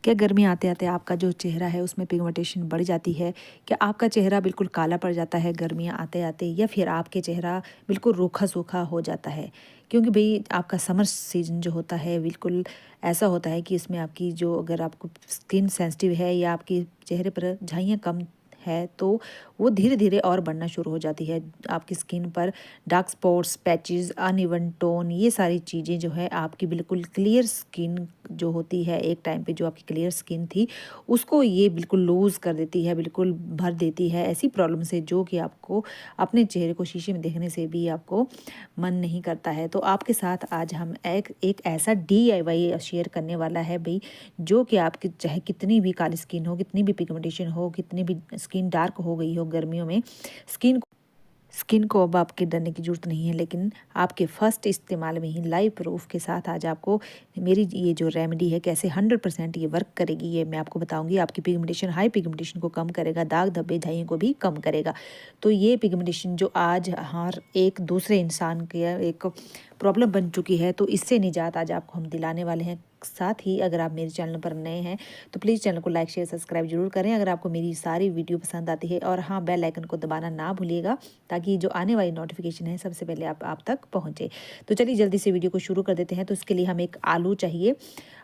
क्या गर्मी आते आते आपका जो चेहरा है उसमें पिगमेंटेशन बढ़ जाती है? क्या आपका चेहरा बिल्कुल काला पड़ जाता है गर्मियाँ आते आते, या फिर आपके चेहरा बिल्कुल रूखा सूखा हो जाता है? क्योंकि भाई आपका समर सीजन जो होता है बिल्कुल ऐसा होता है कि इसमें आपकी जो, अगर आपको स्किन सेंसिटिव है या आपके चेहरे पर झाइयाँ कम है तो वो धीरे धीरे और बढ़ना शुरू हो जाती है। आपकी स्किन पर dark spots, patches, uneven tone, ये सारी चीज़ें जो है आपकी बिल्कुल क्लियर स्किन जो होती है, एक टाइम पे जो आपकी क्लियर स्किन थी उसको ये बिल्कुल लूज़ कर देती है, बिल्कुल भर देती है ऐसी प्रॉब्लम से, जो कि आपको अपने चेहरे को शीशे में देखने से भी आपको मन नहीं करता है। तो आपके साथ आज हम एक एक ऐसा DIY शेयर करने वाला है भाई, जो कि आपकी चाहे कितनी भी काली स्किन हो, कितनी भी पिगमेंटेशन हो, कितनी भी स्किन डार्क हो गई हो गर्मियों में, स्किन स्किन को अब आपके डरने की ज़रूरत नहीं है। लेकिन आपके फर्स्ट इस्तेमाल में ही लाइव प्रूफ के साथ आज आपको मेरी ये जो रेमेडी है कैसे 100% ये वर्क करेगी, ये मैं आपको बताऊंगी। आपकी पिगमेंटेशन, हाई पिगमेंटेशन को कम करेगा, दाग धब्बे झाइयों को भी कम करेगा। तो ये पिगमेंटेशन जो आज हर एक दूसरे इंसान के एक प्रॉब्लम बन चुकी है, तो इससे निजात आज आपको हम दिलाने वाले हैं। साथ ही अगर आप मेरे चैनल पर नए हैं तो प्लीज़ चैनल को लाइक शेयर सब्सक्राइब जरूर करें अगर आपको मेरी सारी वीडियो पसंद आती है। और हाँ, बेल आइकन को दबाना ना भूलिएगा ताकि जो आने वाली नोटिफिकेशन है सबसे पहले आप तक पहुँचे। तो चलिए जल्दी से वीडियो को शुरू कर देते हैं। तो इसके लिए हम एक आलू चाहिए।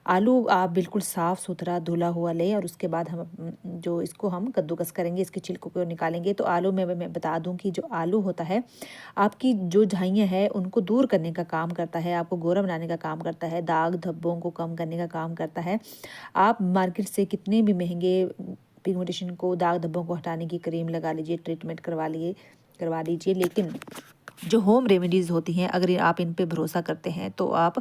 आलू आप बिल्कुल साफ़ सुथरा धुला हुआ लें, और उसके बाद हम जो इसको हम कद्दूकस करेंगे, इसके छिलकों को निकालेंगे। तो आलू में मैं बता दूं कि जो आलू होता है आपकी जो झाइयाँ हैं उनको दूर करने का काम करता है, आपको गोरा बनाने का काम करता है, दाग धब्बों को कम करने का काम करता है। आप मार्केट से कितने भी महंगे पिगमेंटेशन को, दाग धब्बों को हटाने की क्रीम लगा लीजिए, ट्रीटमेंट करवा लीजिए, लेकिन जो होम रेमेडीज़ होती हैं अगर आप इन पे भरोसा करते हैं तो आप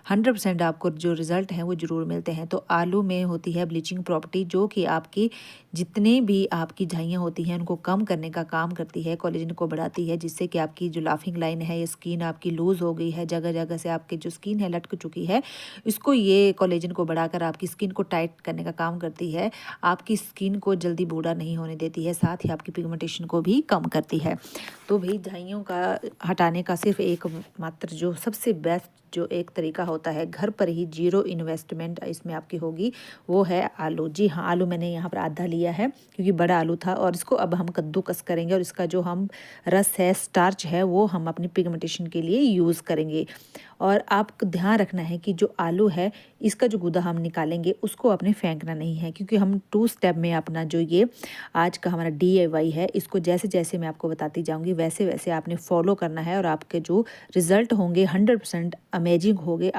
100% आपको जो रिज़ल्ट हैं वो ज़रूर मिलते हैं। तो आलू में होती है ब्लीचिंग प्रॉपर्टी, जो कि आपकी जितने भी आपकी झाइयाँ होती हैं उनको कम करने का काम करती है, कोलेजन को बढ़ाती है, जिससे कि आपकी जो लाफिंग लाइन है, ये स्किन आपकी लूज़ हो गई है, जगह जगह से आपकी जो स्किन है लटक चुकी है, इसको ये कोलेजन को बढ़ाकर आपकी स्किन को टाइट करने का काम करती है, आपकी स्किन को जल्दी बूढ़ा नहीं होने देती है, साथ ही आपकी पिगमेंटेशन को भी कम करती है। तो भाई झाइयों का हटाने का सिर्फ एक मात्र जो सबसे बेस्ट जो एक तरीका होता है, घर पर ही जीरो इन्वेस्टमेंट इसमें आपकी होगी, वो है आलू। जी हाँ, आलू मैंने यहाँ पर आधा लिया है क्योंकि बड़ा आलू था, और इसको अब हम कद्दूकस करेंगे, और इसका जो हम रस है, स्टार्च है, वो हम अपनी पिगमेंटेशन के लिए यूज़ करेंगे। और आपको ध्यान रखना है कि जो आलू है इसका जो गूदा हम निकालेंगे उसको आपने फेंकना नहीं है, क्योंकि हम 2 स्टेप में अपना जो ये आज का हमारा DIY है, इसको जैसे जैसे मैं आपको बताती जाऊंगी वैसे वैसे आपने फॉलो करना है, और आपके जो रिज़ल्ट होंगे 100% अमेजिंग होंगे।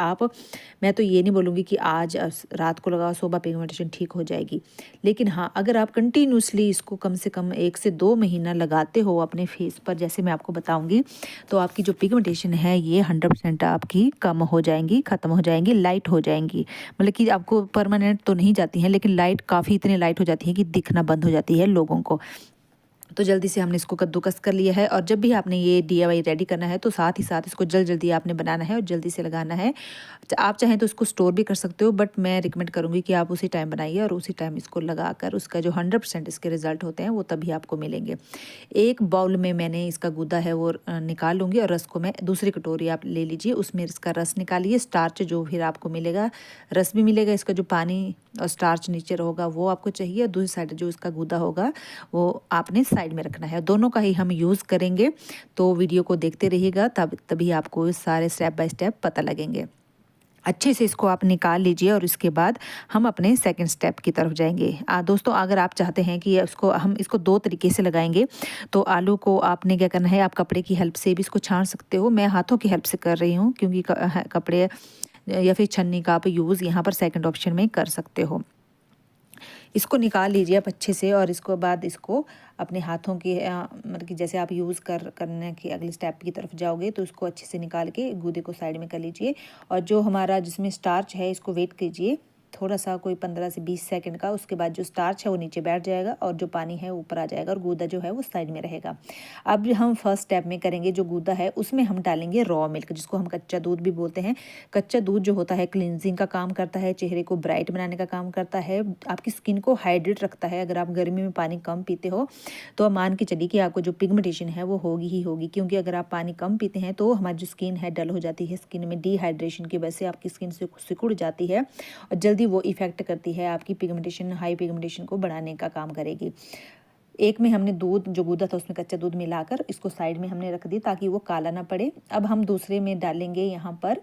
मैं तो ये नहीं बोलूँगी कि आज रात को लगाओ सुबह पिगमेंटेशन ठीक हो जाएगी, लेकिन हाँ, अगर आप कंटिन्यूसली इसको कम से कम 1 से 2 महीना लगाते हो अपने फेस पर, जैसे मैं आपको बताऊँगी, तो आपकी जो पिगमेंटेशन है ये 100% आपकी कम हो जाएंगी, ख़त्म हो जाएंगी, लाइट हो जाएंगी। मतलब कि आपको परमानेंट तो नहीं जाती हैं, लेकिन लाइट काफ़ी इतनी लाइट हो जाती है कि दिखना बंद हो जाती है लोगों को। तो जल्दी से हमने इसको कद्दूकस कर लिया है, और जब भी आपने ये DIY रेडी करना है तो साथ ही साथ इसको जल्दी आपने बनाना है और जल्दी से लगाना है। आप चाहें तो इसको स्टोर भी कर सकते हो, बट मैं रिकमेंड करूँगी कि आप उसी टाइम बनाइए और उसी टाइम इसको लगाकर उसका जो 100% इसके रिजल्ट होते हैं वो तभी आपको मिलेंगे। एक बाउल में मैंने इसका गूदा है वो निकाल लूँगी, और रस को मैं दूसरी कटोरी आप ले लीजिए, उसमें इसका रस निकालिए। स्टार्च जो फिर आपको मिलेगा, रस भी मिलेगा, इसका जो पानी और स्टार्च नीचे होगा वो आपको चाहिए, और दूसरी साइड जो इसका गूदा होगा वो आपने साइड में रखना है। दोनों का ही हम यूज़ करेंगे, तो वीडियो को देखते रहिएगा, तभी आपको सारे स्टेप बाय स्टेप पता लगेंगे। अच्छे से इसको आप निकाल लीजिए, और इसके बाद हम अपने सेकंड स्टेप की तरफ जाएंगे। दोस्तों, अगर आप चाहते हैं कि हम इसको 2 तरीके से लगाएंगे, तो आलू को आपने क्या करना है, आप कपड़े की हेल्प से भी इसको छान सकते हो। मैं हाथों की हेल्प से कर रही हूँ, क्योंकि कपड़े या फिर छन्नी का आप यूज़ यहाँ पर सेकंड ऑप्शन में कर सकते हो। इसको निकाल लीजिए आप अच्छे से, और इसको बाद इसको अपने हाथों के मतलब कि जैसे आप यूज़ करने के अगले स्टेप की तरफ जाओगे, तो इसको अच्छे से निकाल के गूदे को साइड में कर लीजिए। और जो हमारा जिसमें स्टार्च है इसको वेट कीजिए थोड़ा सा, कोई 15 से 20 सेकंड का। उसके बाद जो स्टार्च है वो नीचे बैठ जाएगा, और जो पानी है ऊपर आ जाएगा, और गूदा जो है वो साइड में रहेगा। अब हम फर्स्ट स्टेप में करेंगे, जो गूदा है उसमें हम डालेंगे रॉ मिल्क, जिसको हम कच्चा दूध भी बोलते हैं। कच्चा दूध जो होता है क्लिनजिंग का काम करता है, चेहरे को ब्राइट बनाने का काम करता है, आपकी स्किन को हाइड्रेट रखता है। अगर आप गर्मी में पानी कम पीते हो तो आप मान के चलिए कि आपको जो पिगमेंटेशन है वो होगी ही होगी, क्योंकि अगर आप पानी कम पीते हैं तो हमारी जो स्किन है डल हो जाती है, स्किन में डिहाइड्रेशन की वजह से आपकी स्किन से सिकुड़ जाती है और जल्दी वो इफ़ेक्ट करती है आपकी पिगमेंटेशन, हाई पिगमेंटेशन को बढ़ाने का काम करेगी। एक में हमने दूध जो गूदा था उसमें कच्चा दूध मिलाकर इसको साइड में हमने रख दी ताकि वो काला ना पड़े। अब हम दूसरे में डालेंगे यहाँ पर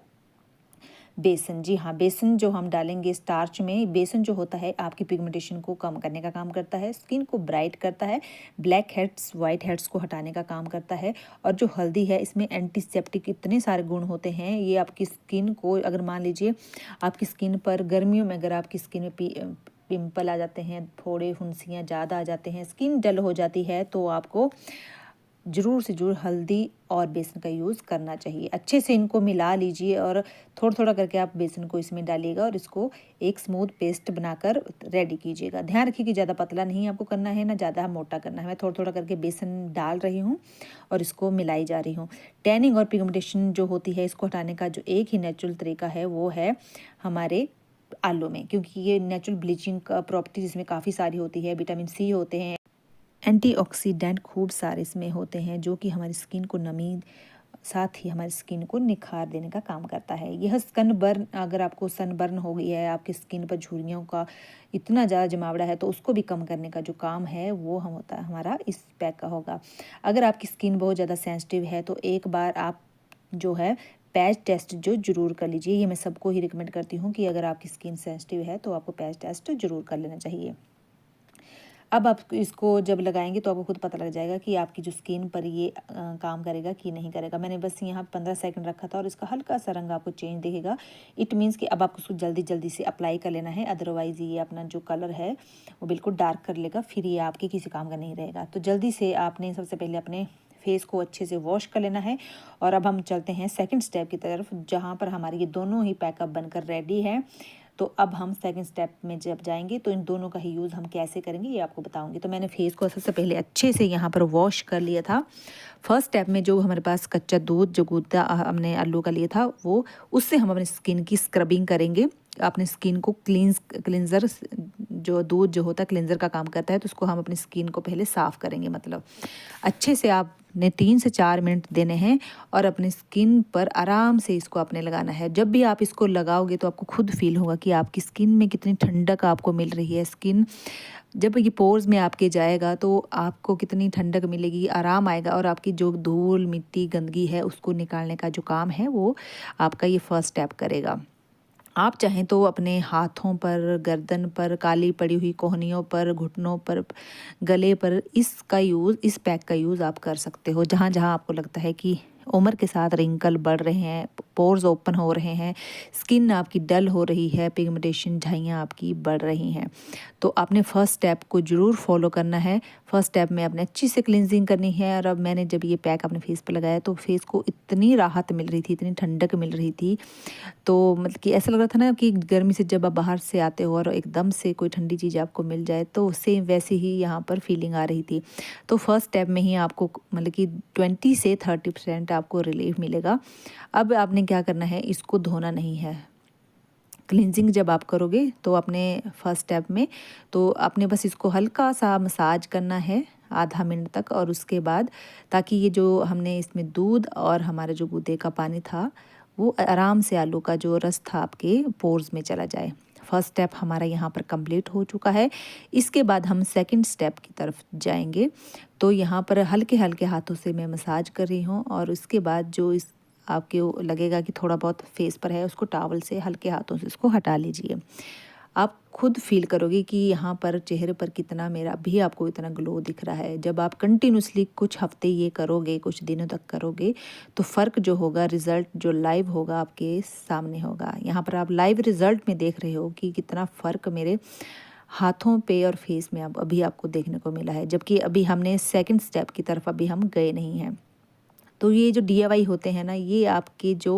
बेसन। जी हाँ, बेसन जो हम डालेंगे स्टार्च में, बेसन जो होता है आपकी पिगमेंटेशन को कम करने का काम करता है, स्किन को ब्राइट करता है, ब्लैक हेड्स वाइट हेड्स को हटाने का काम करता है। और जो हल्दी है इसमें एंटीसेप्टिक इतने सारे गुण होते हैं, ये आपकी स्किन को, अगर मान लीजिए आपकी स्किन पर गर्मियों में अगर आपकी स्किन में पिंपल आ जाते हैं, फोड़े फुंसियाँ ज़्यादा आ जाते हैं, स्किन डल हो जाती है, तो आपको ज़रूर से ज़रूर हल्दी और बेसन का यूज़ करना चाहिए। अच्छे से इनको मिला लीजिए और थोड़ा थोड़ा करके आप बेसन को इसमें डालिएगा और इसको एक स्मूथ पेस्ट बनाकर रेडी कीजिएगा। ध्यान रखिए कि ज़्यादा पतला नहीं आपको करना है, ना ज़्यादा मोटा करना है। मैं थोड़ा थोड़ा करके बेसन डाल रही हूँ और इसको मिलाई जा रही हूँ। टैनिंग और पिगमेंटेशन जो होती है इसको हटाने का जो एक ही नेचुरल तरीका है वो है हमारे आलू में, क्योंकि ये नेचुरल ब्लीचिंग का प्रॉपर्टीज इसमें काफ़ी सारी होती है। विटामिन सी होते हैं, एंटीऑक्सीडेंट खूब सारे इसमें होते हैं जो कि हमारी स्किन को नमी, साथ ही हमारी स्किन को निखार देने का काम करता है। यह सन बर्न, अगर आपको सन बर्न हो गई है, आपकी स्किन पर झुर्रियों का इतना ज़्यादा जमावड़ा है, तो उसको भी कम करने का जो काम है वो हम होता है हमारा इस पैक का होगा। अगर आपकी स्किन बहुत ज़्यादा सेंसिटिव है तो एक बार आप जो है पैच टेस्ट जो ज़रूर कर लीजिए। ये मैं सबको ही रिकमेंड करती हूँ कि अगर आपकी स्किन सेंसिटिव है तो आपको पैच टेस्ट ज़रूर कर लेना चाहिए। अब आप इसको जब लगाएंगे तो आपको खुद पता लग जाएगा कि आपकी जो स्किन पर ये काम करेगा कि नहीं करेगा। मैंने बस यहाँ 15 सेकंड रखा था और इसका हल्का सा रंग आपको चेंज दिखेगा। इट मीन्स कि अब आपको उसको जल्दी जल्दी से अप्लाई कर लेना है, अदरवाइज़ ये अपना जो कलर है वो बिल्कुल डार्क कर लेगा, फिर ये आपके किसी काम का नहीं रहेगा। तो जल्दी से आपने सबसे पहले अपने फेस को अच्छे से वॉश कर लेना है। और अब हम चलते हैं सेकंड स्टेप की तरफ, जहाँ पर हमारे ये दोनों ही पैकअप बनकर रेडी है। तो अब हम सेकंड स्टेप में जब जाएंगे तो इन दोनों का ही यूज़ हम कैसे करेंगे ये आपको बताऊंगी। तो मैंने फेस को सबसे पहले अच्छे से यहाँ पर वॉश कर लिया था। फर्स्ट स्टेप में जो हमारे पास कच्चा दूध जो गूदा हमने आलू का लिया था वो, उससे हम अपनी स्किन की स्क्रबिंग करेंगे। अपने स्किन को क्लिनज़र जो दूध जो होता है क्लिनज़र का काम करता है, तो उसको हम अपनी स्किन को पहले साफ़ करेंगे। मतलब अच्छे से आपने 3 से 4 मिनट देने हैं और अपनी स्किन पर आराम से इसको आपने लगाना है। जब भी आप इसको लगाओगे तो आपको खुद फील होगा कि आपकी स्किन में कितनी ठंडक आपको मिल रही है। स्किन जब ये पोर्स में आपके जाएगा तो आपको कितनी ठंडक मिलेगी, आराम आएगा और आपकी जो धूल मिट्टी गंदगी है उसको निकालने का जो काम है वो आपका ये फर्स्ट स्टेप करेगा। आप चाहें तो अपने हाथों पर, गर्दन पर, काली पड़ी हुई कोहनियों पर, घुटनों पर, गले पर इसका यूज़, इस पैक का यूज़ आप कर सकते हो। जहाँ जहाँ आपको लगता है कि उम्र के साथ रिंकल बढ़ रहे हैं, पोर्स ओपन हो रहे हैं, स्किन आपकी डल हो रही है, पिगमेंटेशन झाइयाँ आपकी बढ़ रही हैं, तो आपने फर्स्ट स्टेप को ज़रूर फॉलो करना है। फर्स्ट स्टेप में आपने अच्छी से क्लिनजिंग करनी है। और अब मैंने जब ये पैक अपने फेस पर लगाया तो फेस को इतनी राहत मिल रही थी, इतनी ठंडक मिल रही थी, तो मतलब कि ऐसा लग रहा था ना कि गर्मी से जब आप बाहर से आते हो और एकदम से कोई ठंडी चीज़ आपको मिल जाए, तो सेम वैसे ही यहाँ पर फीलिंग आ रही थी। तो फर्स्ट स्टेप में ही आपको मतलब कि 20 से 30% आपको रिलीफ मिलेगा। अब आपने क्या करना है, इसको धोना नहीं है। क्लिनजिंग जब आप करोगे तो अपने फर्स्ट स्टेप में तो आपने बस इसको हल्का सा मसाज करना है आधा मिनट तक, और उसके बाद ताकि ये जो हमने इसमें दूध और हमारा जो गूदे का पानी था वो आराम से आलू का जो रस था आपके पोर्स में चला जाए। फर्स्ट स्टेप हमारा यहाँ पर कंप्लीट हो चुका है। इसके बाद हम सेकंड स्टेप की तरफ जाएंगे। तो यहाँ पर हल्के हल्के हाथों से मैं मसाज कर रही हूँ और उसके बाद जो इस आपके लगेगा कि थोड़ा बहुत फेस पर है उसको टॉवल से हल्के हाथों से इसको हटा लीजिए। आप खुद फील करोगे कि यहाँ पर चेहरे पर कितना मेरा भी आपको इतना ग्लो दिख रहा है। जब आप कंटिन्यूसली कुछ हफ्ते ये करोगे, कुछ दिनों तक करोगे, तो फ़र्क जो होगा, रिज़ल्ट जो लाइव होगा आपके सामने होगा। यहाँ पर आप लाइव रिज़ल्ट में देख रहे हो कि कितना फ़र्क मेरे हाथों पे और फेस में अब अभी आपको देखने को मिला है, जबकि अभी हमने सेकंड स्टेप की तरफ अभी हम गए नहीं हैं। तो ये जो DIY होते हैं ना, ये आपके जो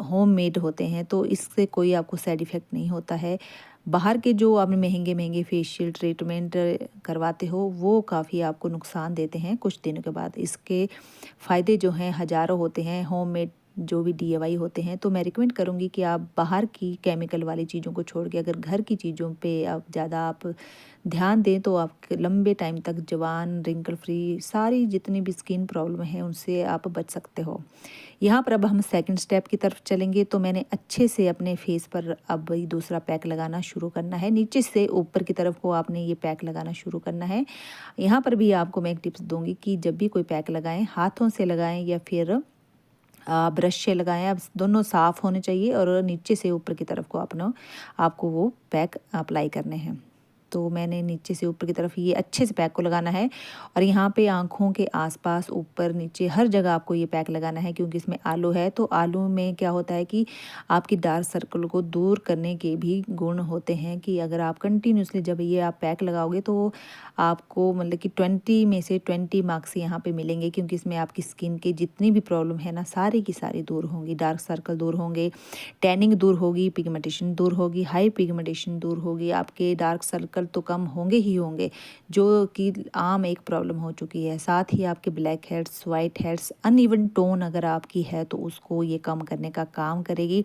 होम मेड होते हैं, तो इससे कोई आपको साइड इफ़ेक्ट नहीं होता है। बाहर के जो आप महंगे महंगे फेशियल ट्रीटमेंट करवाते हो वो काफ़ी आपको नुकसान देते हैं कुछ दिनों के बाद। इसके फ़ायदे जो हैं हज़ारों होते हैं। होम मेड जो भी डीआईवाई होते हैं, तो मैं रिकमेंड करूँगी कि आप बाहर की केमिकल वाली चीज़ों को छोड़ के अगर घर की चीज़ों पे आप ध्यान दें तो आप लंबे टाइम तक जवान, रिंकल फ्री, सारी जितनी भी स्किन प्रॉब्लम है उनसे आप बच सकते हो। यहाँ पर अब हम सेकंड स्टेप की तरफ चलेंगे। तो मैंने अच्छे से अपने फेस पर अब ये दूसरा पैक लगाना शुरू करना है। नीचे से ऊपर की तरफ को आपने ये पैक लगाना शुरू करना है। यहाँ पर भी आपको मैं एक टिप्स दूँगी कि जब भी कोई पैक लगाएँ, हाथों से लगाएँ या फिर ब्रश से लगाएं। अब दोनों साफ़ होने चाहिए और नीचे से ऊपर की तरफ को आपको वो पैक अप्लाई करने हैं। तो मैंने नीचे से ऊपर की तरफ ये अच्छे से पैक को लगाना है और यहाँ पे आँखों के आसपास, ऊपर नीचे हर जगह आपको ये पैक लगाना है, क्योंकि इसमें आलू है। तो आलू में क्या होता है कि आपकी डार्क सर्कल को दूर करने के भी गुण होते हैं कि अगर आप कंटिन्यूसली जब ये आप पैक लगाओगे तो आपको मतलब कि 20 में से 20 मार्क्स यहाँ पे मिलेंगे, क्योंकि इसमें आपकी स्किन के जितनी भी प्रॉब्लम है ना, सारी की सारी दूर होंगी। डार्क सर्कल दूर होंगे, टैनिंग दूर होगी, पिगमेंटेशन दूर होगी, हाई पिगमेंटेशन दूर होगी, आपके डार्क सर्कल तो कम होंगे ही होंगे, जो कि आम एक प्रॉब्लम हो चुकी है। साथ ही आपके black heads, white heads, uneven tone अगर आपकी है तो उसको ये कम करने का काम करेगी।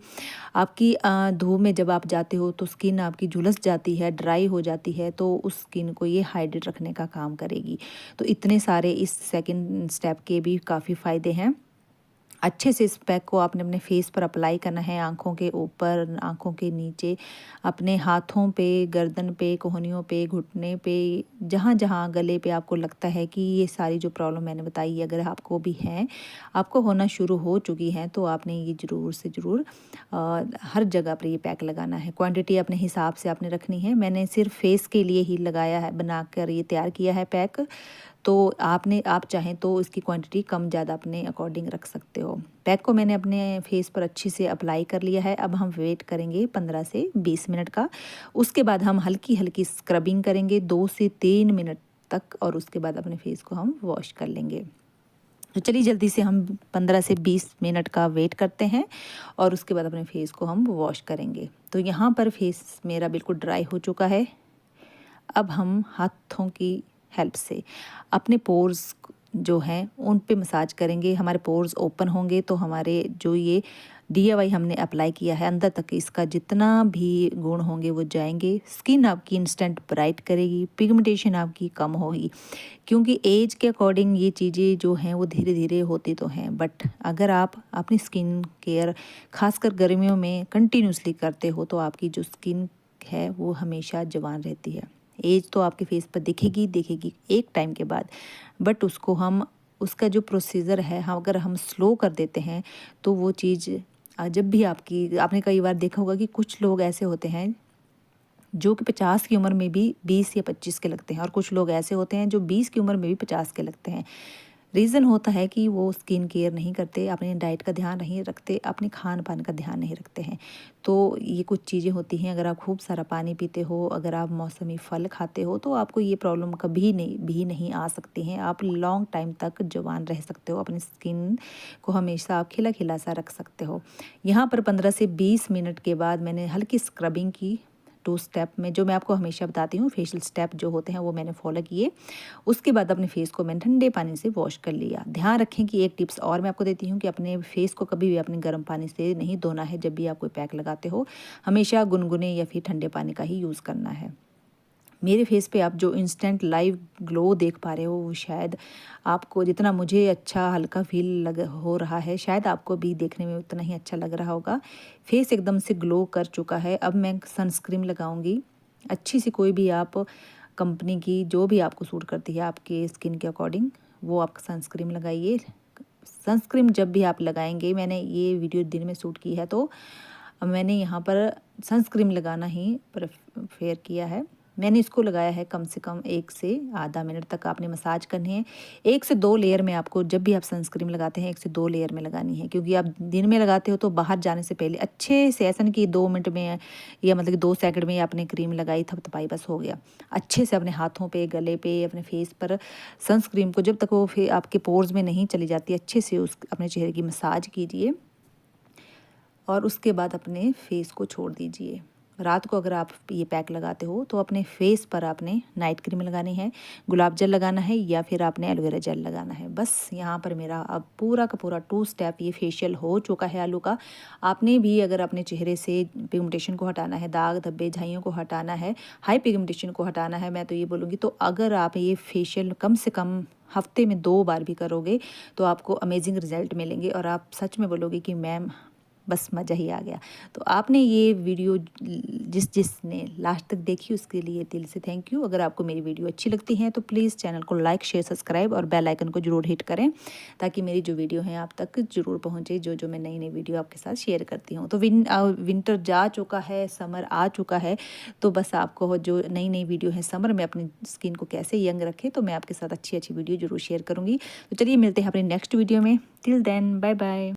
आपकी धूप में जब आप जाते हो तो स्किन आपकी झुलस जाती है, ड्राई हो जाती है, तो उस स्किन को ये हाइड्रेट रखने का काम करेगी। तो इतने सारे इस सेकंड स्टेप के भी काफ़ी फ़ायदे हैं। अच्छे से इस पैक को आपने अपने फेस पर अप्लाई करना है, आँखों के ऊपर, आँखों के नीचे, अपने हाथों पे, गर्दन पे, कोहनियों पे, घुटने पे, जहाँ जहाँ गले पे आपको लगता है कि ये सारी जो प्रॉब्लम मैंने बताई अगर आपको भी हैं, आपको होना शुरू हो चुकी हैं, तो आपने ये ज़रूर से ज़रूर हर जगह पर ये पैक लगाना है। क्वांटिटी अपने हिसाब से आपने रखनी है। मैंने सिर्फ फेस के लिए ही लगाया है, बनाकर ये तैयार किया है पैक। तो आप चाहें तो इसकी क्वांटिटी कम ज़्यादा अपने अकॉर्डिंग रख सकते हो। पैक को मैंने अपने फेस पर अच्छे से अप्लाई कर लिया है। अब हम वेट करेंगे 15 से 20 मिनट का। उसके बाद हम हल्की हल्की स्क्रबिंग करेंगे 2 से 3 मिनट तक, और उसके बाद अपने फेस को हम वॉश कर लेंगे। तो चलिए जल्दी से हम 15 से 20 मिनट का वेट करते हैं और उसके बाद अपने फेस को हम वॉश करेंगे। तो यहाँ पर फेस मेरा बिल्कुल ड्राई हो चुका है। अब हम हाथों की हेल्प से अपने पोर्स जो हैं उन पे मसाज करेंगे। हमारे पोर्स ओपन होंगे तो हमारे जो ये डीआईवाई हमने अप्लाई किया है अंदर तक, इसका जितना भी गुण होंगे वो जाएंगे। स्किन आपकी इंस्टेंट ब्राइट करेगी, पिगमेंटेशन आपकी कम होगी, क्योंकि एज के अकॉर्डिंग ये चीज़ें जो हैं वो धीरे धीरे होती तो हैं, बट अगर आप अपनी स्किन केयर खासकर गर्मियों में कंटिन्यूसली करते हो तो आपकी जो स्किन है वो हमेशा जवान रहती है। एज तो आपके फेस पर दिखेगी एक टाइम के बाद, बट उसका जो प्रोसीजर है अगर हम स्लो कर देते हैं तो वो चीज़ जब भी आपने कई बार देखा होगा कि कुछ लोग ऐसे होते हैं जो कि 50 की उम्र में भी 20 या 25 के लगते हैं, और कुछ लोग ऐसे होते हैं जो 20 की उम्र में भी 50 के लगते हैं। रीज़न होता है कि वो स्किन केयर नहीं करते, अपने डाइट का ध्यान नहीं रखते, अपने खान पान का ध्यान नहीं रखते हैं। तो ये कुछ चीज़ें होती हैं। अगर आप खूब सारा पानी पीते हो, अगर आप मौसमी फल खाते हो, तो आपको ये प्रॉब्लम कभी नहीं आ सकती हैं। आप लॉन्ग टाइम तक जवान रह सकते हो, अपनी स्किन को हमेशा आप खिला खिला सा रख सकते हो। यहाँ पर 15 से 20 मिनट के बाद मैंने हल्की स्क्रबिंग की 2 स्टेप में, जो मैं आपको हमेशा बताती हूँ फेशियल स्टेप जो होते हैं वो मैंने फॉलो किए। उसके बाद अपने फेस को मैंने ठंडे पानी से वॉश कर लिया। ध्यान रखें कि एक टिप्स और मैं आपको देती हूँ कि अपने फेस को कभी भी अपने गर्म पानी से नहीं धोना है। जब भी आप कोई पैक लगाते हो हमेशा गुनगुने या फिर ठंडे पानी का ही यूज़ करना है। मेरे फेस पे आप जो इंस्टेंट लाइव ग्लो देख पा रहे हो वो शायद आपको जितना मुझे अच्छा हल्का फील हो रहा है, शायद आपको भी देखने में उतना ही अच्छा लग रहा होगा। फेस एकदम से ग्लो कर चुका है। अब मैं सनस्क्रीन लगाऊंगी अच्छी सी, कोई भी आप कंपनी की जो भी आपको सूट करती है आपके स्किन के अकॉर्डिंग वो आप सनस्क्रीन लगाइए। सनस्क्रीन जब भी आप लगाएंगे, मैंने ये वीडियो दिन में शूट की है तो मैंने यहाँ पर सनस्क्रीन लगाना ही प्रेफर किया है। मैंने इसको लगाया है कम से कम 1 से आधा मिनट तक आपने मसाज करनी है। 1 से 2 लेयर में आपको, जब भी आप सनस्क्रीन लगाते हैं 1 से 2 लेयर में लगानी है, क्योंकि आप दिन में लगाते हो तो बाहर जाने से पहले अच्छे से, ऐसा नहीं कि 2 मिनट में या मतलब कि 2 सेकंड में आपने क्रीम लगाई थपथपाई बस हो गया। अच्छे से अपने हाथों पे, गले पे, अपने फेस पर सनस्क्रीन को जब तक वो आपके पोर्स में नहीं चली जाती अच्छे से अपने चेहरे की मसाज कीजिए और उसके बाद अपने फेस को छोड़ दीजिए। रात को अगर आप ये पैक लगाते हो तो अपने फेस पर आपने नाइट क्रीम लगानी है, गुलाब जल लगाना है या फिर आपने एलोवेरा जेल लगाना है। बस यहाँ पर मेरा अब पूरा का पूरा 2 स्टेप ये फेशियल हो चुका है आलू का। आपने भी अगर अपने चेहरे से पिगमेंटेशन को हटाना है, दाग धब्बे झाइयों को हटाना है, हाई पिगमेंटेशन को हटाना है, मैं तो ये बोलूँगी, तो अगर आप ये फेशियल कम से कम हफ्ते में 2 बार भी करोगे तो आपको अमेजिंग रिजल्ट मिलेंगे और आप सच में बोलोगे कि मैम बस मज़ा ही आ गया। तो आपने ये वीडियो जिसने लास्ट तक देखी उसके लिए दिल से थैंक यू। अगर आपको मेरी वीडियो अच्छी लगती है तो प्लीज़ चैनल को लाइक शेयर सब्सक्राइब और बेल आइकन को ज़रूर हिट करें ताकि मेरी जो वीडियो है आप तक ज़रूर पहुँचे, जो मैं नई नई वीडियो आपके साथ शेयर करती हूँ। तो विंटर जा चुका है, समर आ चुका है, तो बस आपको जो नई नई वीडियो है समर में अपनी स्किन को कैसे यंग रखें तो मैं आपके साथ अच्छी अच्छी वीडियो ज़रूर शेयर करूँगी। तो चलिए मिलते हैं अपनी नेक्स्ट वीडियो में। Till then bye bye.